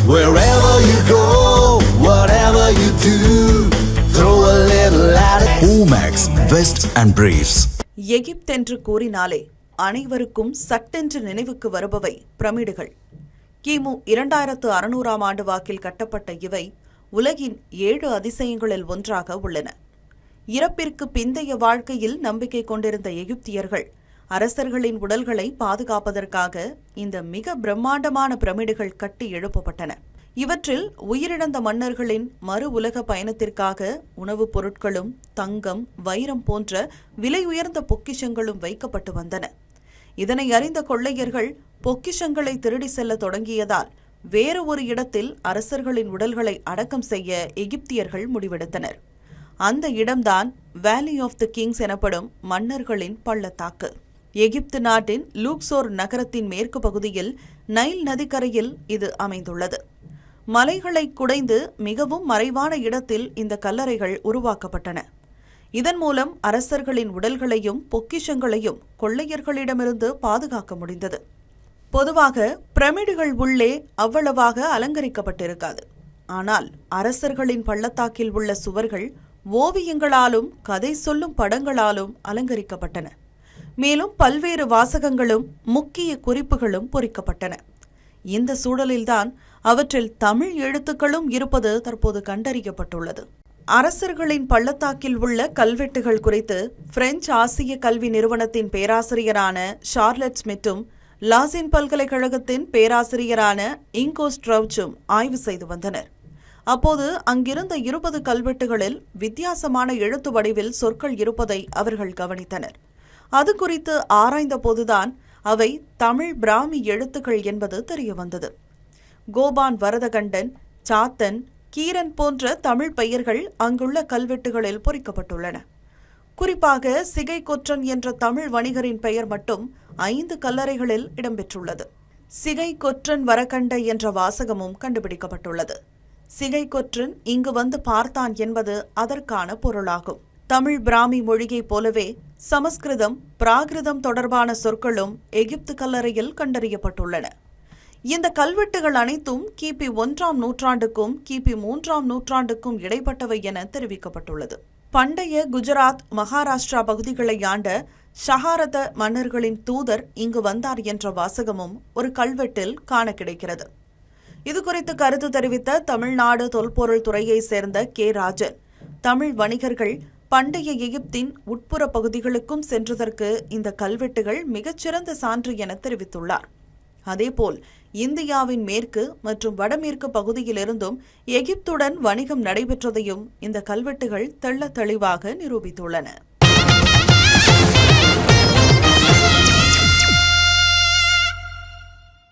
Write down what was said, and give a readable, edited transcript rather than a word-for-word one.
Wherever you go, whatever you do, throw a little at it. Omax, Vest and Briefs. எகிப்தென்று கூறினாலே அனைவருக்கும் சட்டென்று நினைவுக்கு வருபவை பிரமிடுகள். கிமு 2600 ஆண்டு வாக்கில் கட்டப்பட்ட இவை உலகின் 7 அதிசயங்களில் ஒன்றாக உள்ளன. இறப்பிற்கு பிந்தைய வாழ்க்கையில் நம்பிக்கை கொண்டிருந்த எகிப்தியர்கள் அரசர்களின் உடல்களை பாதுகாப்பதற்காக இந்த மிக பிரம்மாண்டமான பிரமிடுகள் கட்டி எழுப்பப்பட்டன. இவற்றில் உயிரிழந்த மன்னர்களின் மறு உலக பயணத்திற்காக உணவுப் பொருட்களும் தங்கம், வைரம் போன்ற விலை உயர்ந்த பொக்கிஷங்களும் வைக்கப்பட்டு வந்தன. இதனை அறிந்த கொள்ளையர்கள் பொக்கிஷங்களை திருடி செல்ல தொடங்கியதால் வேறு ஒரு இடத்தில் அரசர்களின் உடல்களை அடக்கம் செய்ய எகிப்தியர்கள் முடிவெடுத்தனர். அந்த இடம்தான் வேலி ஆஃப் தி கிங்ஸ் எனப்படும் மன்னர்களின் பள்ளத்தாக்கு. எகிப்து நாட்டின் லூக்சோர் நகரத்தின் மேற்கு பகுதியில் நைல் நதிக்கரையில் இது அமைந்துள்ளது. மலைகளை குடைந்து மிகவும் மறைவான இடத்தில் இந்த கல்லறைகள் உருவாக்கப்பட்டன. இதன் மூலம் அரசர்களின் உடல்களையும் பொக்கிஷங்களையும் கொள்ளையர்களிடமிருந்து பாதுகாக்க முடிந்தது. பொதுவாக பிரமிடுகள் உள்ளே அவ்வளவாக அலங்கரிக்கப்பட்டிருக்காது. ஆனால் அரசர்களின் பள்ளத்தாக்கில் உள்ள சுவர்கள் ஓவியங்களாலும் கதை சொல்லும் படங்களாலும் அலங்கரிக்கப்பட்டன. மேலும் பல்வேறு வாசகங்களும் முக்கிய குறிப்புகளும் பொறிக்கப்பட்டன. இந்த சூழலில்தான் அவற்றில் தமிழ் எழுத்துக்களும் இருப்பது தற்போது கண்டறியப்பட்டுள்ளது. அரசர்களின் பள்ளத்தாக்கில் உள்ள கல்வெட்டுகள் குறித்து பிரெஞ்சு ஆசிய கல்வி நிறுவனத்தின் பேராசிரியரான ஷார்லட் ஸ்மித்தும் லாசின் பல்கலைக்கழகத்தின் பேராசிரியரான இங்கோ ஸ்ட்ரவுச்சும் ஆய்வு செய்து வந்தனர். அப்போது அங்கிருந்த 20 கல்வெட்டுகளில் வித்தியாசமான எழுத்து வடிவில் சொற்கள் இருப்பதை அவர்கள் கவனித்தனர். அது குறித்து ஆராய்ந்த போதுதான் அவை தமிழ் பிராமி எழுத்துக்கள் என்பது தெரியவந்தது. கோபான் வரதகண்டன், சாத்தன், கீரன் போன்ற தமிழ் பெயர்கள் அங்குள்ள கல்வெட்டுகளில் பொறிக்கப்பட்டுள்ளன. குறிப்பாக சிகை கொற்றன் என்ற தமிழ் வணிகரின் பெயர் மட்டும் 5 கல்லறைகளில் இடம்பெற்றுள்ளது. சிகை கொற்றன் வரகண்ட என்ற வாசகமும் கண்டுபிடிக்கப்பட்டுள்ளது. சிகை கொற்றன் இங்கு வந்து பார்த்தான் என்பது அதற்கான பொருளாகும். தமிழ் பிராமி மொழியைப் போலவே சமஸ்கிருதம், பிராகிருதம் தொடர்பான சொற்களும் எகிப்து கல்லறையில் கண்டறியப்பட்டுள்ளன. இந்த கல்வெட்டுகள் அனைத்தும் கிபி 1ஆம் நூற்றாண்டுக்கும் கிபி 3ஆம் நூற்றாண்டுக்கும் இடைப்பட்டவை என தெரிவிக்கப்பட்டுள்ளது. பண்டைய குஜராத், மகாராஷ்டிரா பகுதிகளை ஆண்ட ஷஹாரத மன்னர்களின் தூதர் இங்கு வந்தார் என்ற வாசகமும் ஒரு கல்வெட்டில் காண கிடைக்கிறது. இதுகுறித்து கருத்து தெரிவித்த தமிழ்நாடு தொல்பொருள் துறையை சேர்ந்த கே. ராஜன், தமிழ் வணிகர்கள் பண்டைய எகிப்தின் உட்புற பகுதிகளுக்கும் சென்றதற்கு இந்த கல்வெட்டுகள் மிகச்சிறந்த சான்று என தெரிவித்துள்ளார். அதேபோல் இந்தியாவின் மேற்கு மற்றும் வடமேற்கு பகுதியிலிருந்தும் எகிப்துடன் வணிகம் நடைபெற்றதையும் இந்த கல்வெட்டுகள் தெள்ளத் தெளிவாக நிரூபித்துள்ளன.